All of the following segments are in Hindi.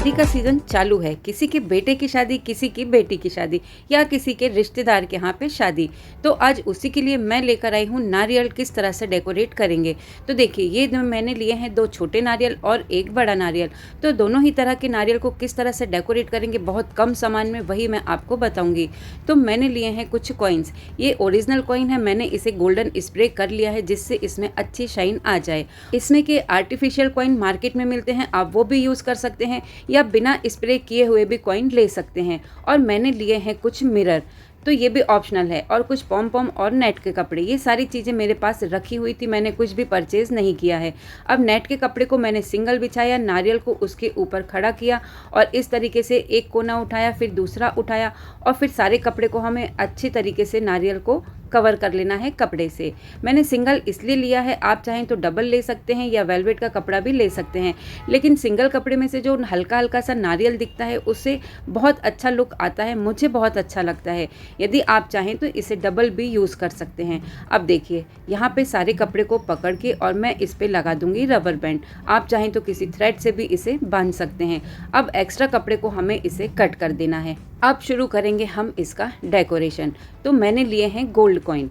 शादी का सीजन चालू है। किसी के बेटे की शादी, किसी की बेटी की शादी या किसी के रिश्तेदार के यहाँ पे शादी। तो आज उसी के लिए मैं लेकर आई हूँ नारियल किस तरह से डेकोरेट करेंगे। तो देखिए, ये मैंने लिए हैं 2 छोटे नारियल और 1 बड़ा नारियल। तो दोनों ही तरह के नारियल को किस तरह से डेकोरेट करेंगे बहुत कम सामान में, वही मैं आपको बताऊंगी। तो मैंने लिए हैं कुछ कॉइन्स। ये ओरिजिनल कॉइन है, मैंने इसे गोल्डन स्प्रे कर लिया है जिससे इसमें अच्छी शाइन आ जाए। इसमें के आर्टिफिशियल कॉइन मार्केट में मिलते हैं, आप वो भी यूज़ कर सकते हैं या बिना स्प्रे किए हुए भी कॉइन ले सकते हैं। और मैंने लिए हैं कुछ मिरर, तो ये भी ऑप्शनल है, और कुछ पॉम पॉम और नेट के कपड़े। ये सारी चीज़ें मेरे पास रखी हुई थी, मैंने कुछ भी परचेज़ नहीं किया है। अब नेट के कपड़े को मैंने सिंगल बिछाया, नारियल को उसके ऊपर खड़ा किया और इस तरीके से एक कोना उठाया, फिर दूसरा उठाया और फिर सारे कपड़े को हमें अच्छी तरीके से नारियल को कवर कर लेना है कपड़े से। मैंने सिंगल इसलिए लिया है, आप चाहें तो डबल ले सकते हैं या वेलवेट का कपड़ा भी ले सकते हैं, लेकिन सिंगल कपड़े में से जो हल्का हल्का सा नारियल दिखता है उससे बहुत अच्छा लुक आता है, मुझे बहुत अच्छा लगता है। यदि आप चाहें तो इसे डबल भी यूज़ कर सकते हैं। अब देखिए, यहाँ पे सारे कपड़े को पकड़ के और मैं इस पे लगा दूंगी रबर बैंड। आप चाहें तो किसी थ्रेड से भी इसे बांध सकते हैं। अब एक्स्ट्रा कपड़े को हमें इसे कट कर देना है। अब शुरू करेंगे हम इसका डेकोरेशन। तो मैंने लिए हैं गोल्ड कॉइन,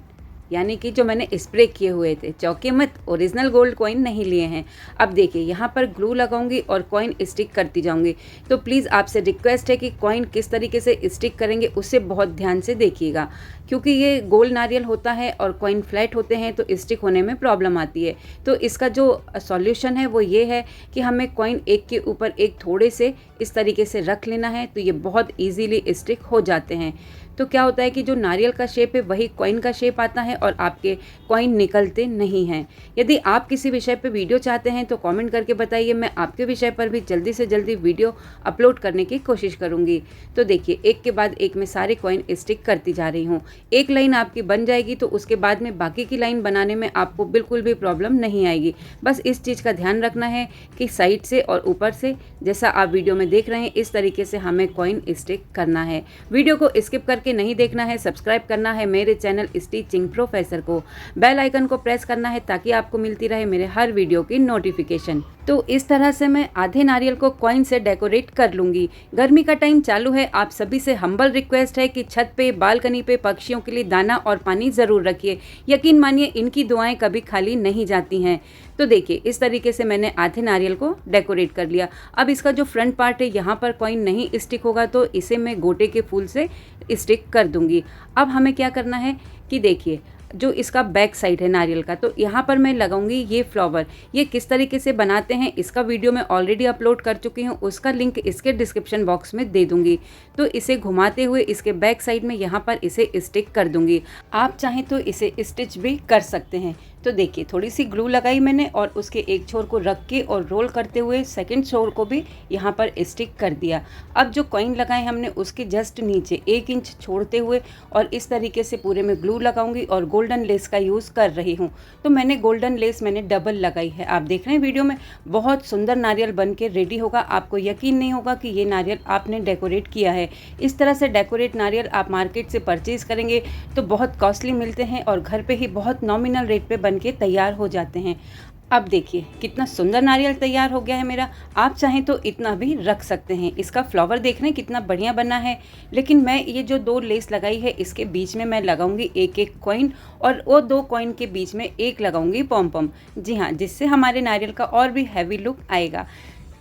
यानी कि जो मैंने स्प्रे किए हुए थे। चौंके मत, ओरिजिनल गोल्ड कॉइन नहीं लिए हैं। अब देखिए, यहाँ पर ग्लू लगाऊंगी और कॉइन स्टिक करती जाऊंगी। तो प्लीज़ आपसे रिक्वेस्ट है कि कॉइन किस तरीके से स्टिक करेंगे उससे बहुत ध्यान से देखिएगा, क्योंकि ये गोल्ड नारियल होता है और कॉइन फ्लैट होते हैं तो स्टिक होने में प्रॉब्लम आती है। तो इसका जो सॉल्यूशन है वो ये है कि हमें कॉइन एक के ऊपर एक थोड़े से इस तरीके से रख लेना है, तो ये बहुत ईजीली स्टिक हो जाते हैं। तो क्या होता है कि जो नारियल का शेप है वही कॉइन का शेप आता है और आपके कॉइन निकलते नहीं हैं। यदि आप किसी विषय पे वीडियो चाहते हैं तो कमेंट करके बताइए, मैं आपके विषय पर भी जल्दी से जल्दी वीडियो अपलोड करने की कोशिश करूंगी। तो देखिए, एक के बाद एक मैं सारे कॉइन स्टिक करती जा रही हूँ। एक लाइन आपकी बन जाएगी तो उसके बाद में बाकी की लाइन बनाने में आपको बिल्कुल भी प्रॉब्लम नहीं आएगी। बस इस चीज़ का ध्यान रखना है कि साइड से और ऊपर से, जैसा आप वीडियो में देख रहे हैं, इस तरीके से हमें कॉइन स्टिक करना है। वीडियो को स्किप करके नहीं देखना है, सब्सक्राइब करना है मेरे चैनल स्टिचिंग प्रोफेसर को। बेल आइकन को प्रेस करना है ताकि आपको मिलती रहे मेरे हर वीडियो की नोटिफिकेशन। तो इस तरह से मैं आधे नारियल को कॉइन से डेकोरेट कर लूँगी। गर्मी का टाइम चालू है, आप सभी से हम्बल रिक्वेस्ट है कि छत पे, बालकनी पे पक्षियों के लिए दाना और पानी ज़रूर रखिए। यकीन मानिए, इनकी दुआएं कभी खाली नहीं जाती हैं। तो देखिए, इस तरीके से मैंने आधे नारियल को डेकोरेट कर लिया। अब इसका जो फ्रंट पार्ट है, यहाँ पर कॉइन नहीं स्टिक होगा तो इसे मैं गोटे के फूल से स्टिक कर दूँगी। अब हमें क्या करना है कि देखिए, जो इसका बैक साइड है नारियल का, तो यहाँ पर मैं लगाऊंगी ये फ्लावर। ये किस तरीके से बनाते हैं इसका वीडियो मैं ऑलरेडी अपलोड कर चुकी हूँ, उसका लिंक इसके डिस्क्रिप्शन बॉक्स में दे दूंगी। तो इसे घुमाते हुए इसके बैक साइड में यहाँ पर इसे स्टिक कर दूंगी। आप चाहें तो इसे स्टिच भी कर सकते हैं। तो देखिए, थोड़ी सी ग्लू लगाई मैंने और उसके एक छोर को रख के और रोल करते हुए सेकंड छोर को भी यहाँ पर स्टिक कर दिया। अब जो कॉइन लगाए हमने उसके जस्ट नीचे 1 इंच छोड़ते हुए और इस तरीके से पूरे में ग्लू लगाऊंगी और गोल्डन लेस का यूज़ कर रही हूँ। तो मैंने गोल्डन लेस मैंने डबल लगाई है। आप देख रहे हैं वीडियो में, बहुत सुंदर नारियल बन के रेडी होगा। आपको यकीन नहीं होगा कि ये नारियल आपने डेकोरेट किया है। इस तरह से डेकोरेट नारियल आप मार्केट से परचेज़ करेंगे तो बहुत कॉस्टली मिलते हैं और घर पे ही बहुत नॉमिनल रेट पे के तैयार हो जाते हैं। अब देखिए, कितना सुंदर नारियल तैयार हो गया है मेरा। आप चाहें तो इतना भी रख सकते हैं। इसका फ्लावर देख रहे हैं कितना बढ़िया बना है। लेकिन मैं ये जो 2 लेस लगाई है इसके बीच में मैं लगाऊंगी एक एक कॉइन और वो 2 कॉइन के बीच में एक लगाऊंगी पॉम पॉम। जी हाँ, जिससे हमारे नारियल का और भी हैवी लुक आएगा।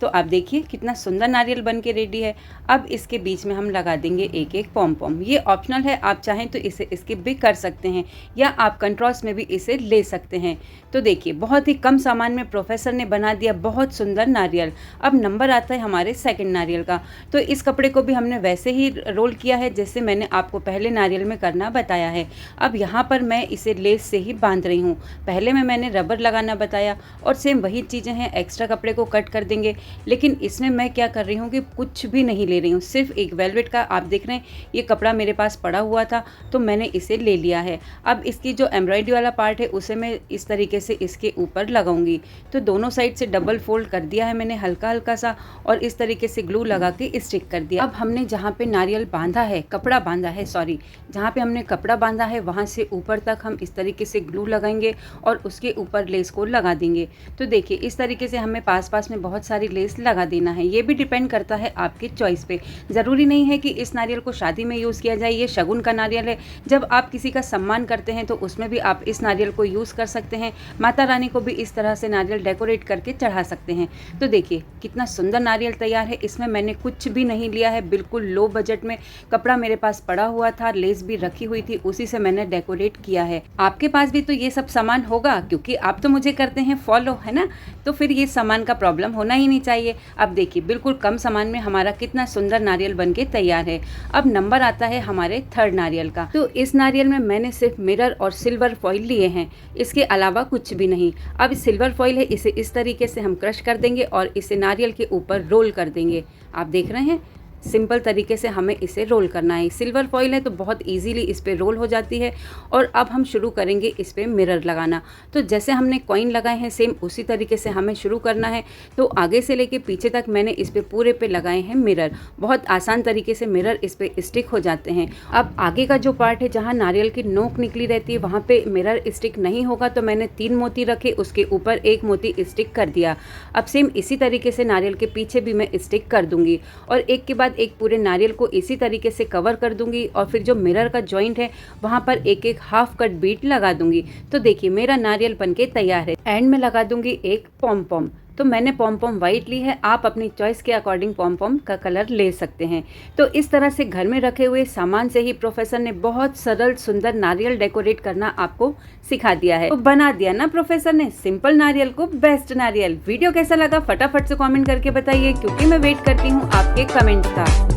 तो आप देखिए कितना सुंदर नारियल बन के रेडी है। अब इसके बीच में हम लगा देंगे एक एक पॉम पॉम। ये ऑप्शनल है, आप चाहें तो इसे स्किप भी कर सकते हैं या आप कंट्रास्ट में भी इसे ले सकते हैं। तो देखिए, बहुत ही कम सामान में प्रोफेसर ने बना दिया बहुत सुंदर नारियल। अब नंबर आता है हमारे सेकंड नारियल का। तो इस कपड़े को भी हमने वैसे ही रोल किया है जैसे मैंने आपको पहले नारियल में करना बताया है। अब यहाँ पर मैं इसे लेस से ही बांध रही हूँ। पहले में मैंने रबर लगाना बताया और सेम वही चीज़ें हैं, एक्स्ट्रा कपड़े को कट कर देंगे। लेकिन इसमें मैं क्या कर रही हूँ कि कुछ भी नहीं ले रही हूँ, सिर्फ एक वेलवेट का, आप देख रहे हैं ये कपड़ा मेरे पास पड़ा हुआ था तो मैंने इसे ले लिया है। अब इसकी जो एम्ब्रॉयडरी वाला पार्ट है उसे मैं इस तरीके से इसके ऊपर लगाऊंगी। तो दोनों साइड से डबल फोल्ड कर दिया है मैंने हल्का हल्का सा और इस तरीके से ग्लू लगा के स्टिक कर दिया। अब हमने जहाँ पे नारियल बांधा है, कपड़ा बांधा है, सॉरी, जहाँ पे हमने कपड़ा बांधा है वहाँ से ऊपर तक हम इस तरीके से ग्लू लगाएंगे और उसके ऊपर लेस को लगा देंगे। तो देखिए, इस तरीके से हमें पास पास में बहुत सारी लेस लगा देना है। ये भी डिपेंड करता है आपकी चॉइस पे। ज़रूरी नहीं है कि इस नारियल को शादी में यूज़ किया जाए, ये शगुन का नारियल है। जब आप किसी का सम्मान करते हैं तो उसमें भी आप इस नारियल को यूज़ कर सकते हैं। माता रानी को भी इस तरह से नारियल डेकोरेट करके चढ़ा सकते हैं। तो देखिए कितना सुंदर नारियल तैयार है। इसमें मैंने कुछ भी नहीं लिया है, बिल्कुल लो बजट में कपड़ा मेरे पास पड़ा हुआ था, लेस भी रखी हुई थी, उसी से मैंने डेकोरेट किया है। आपके पास भी तो ये सब सामान होगा, क्योंकि आप तो मुझे करते हैं फॉलो, है ना, तो फिर ये सामान का प्रॉब्लम होना ही नहीं चाहिए। अब देखिए बिल्कुल कम सामान में हमारा कितना सुंदर नारियल बनके तैयार है। अब नंबर आता है हमारे थर्ड नारियल का। तो इस नारियल में मैंने सिर्फ मिरर और सिल्वर फॉइल लिए हैं, इसके अलावा कुछ भी नहीं। अब सिल्वर फॉइल है, इसे इस तरीके से हम क्रश कर देंगे और इसे नारियल के ऊपर रोल कर देंगे। आप देख रहे हैं सिंपल तरीके से हमें इसे रोल करना है। सिल्वर फॉइल है तो बहुत इजीली इस पे रोल हो जाती है। और अब हम शुरू करेंगे इस पे मिरर लगाना। तो जैसे हमने कॉइन लगाए हैं सेम उसी तरीके से हमें शुरू करना है। तो आगे से लेके पीछे तक मैंने इस पे पूरे पे लगाए हैं मिरर। बहुत आसान तरीके से मिरर इस पे स्टिक हो जाते हैं। अब आगे का जो पार्ट है जहाँ नारियल की नोक निकली रहती है वहाँ पे मिरर स्टिक नहीं होगा, तो मैंने 3 मोती रखे, उसके ऊपर 1 मोती स्टिक कर दिया। अब सेम इसी तरीके से नारियल के पीछे भी मैं स्टिक कर दूंगी और एक के बाद एक पूरे नारियल को इसी तरीके से कवर कर दूंगी। और फिर जो मिरर का जॉइंट है वहां पर एक एक हाफ कट बीट लगा दूंगी। तो देखिए मेरा नारियल बनके तैयार है। एंड में लगा दूंगी एक पॉम पॉम। तो मैंने पॉम पॉम वाइट ली है, आप अपनी चॉइस के अकॉर्डिंग पॉम पॉम का कलर ले सकते हैं। तो इस तरह से घर में रखे हुए सामान से ही प्रोफेसर ने बहुत सरल सुंदर नारियल डेकोरेट करना आपको सिखा दिया है। तो बना दिया ना प्रोफेसर ने सिंपल नारियल को बेस्ट नारियल। वीडियो कैसा लगा फटाफट से कमेंट करके बताइए, क्योंकि मैं वेट करती हूँ आपके कमेंट का।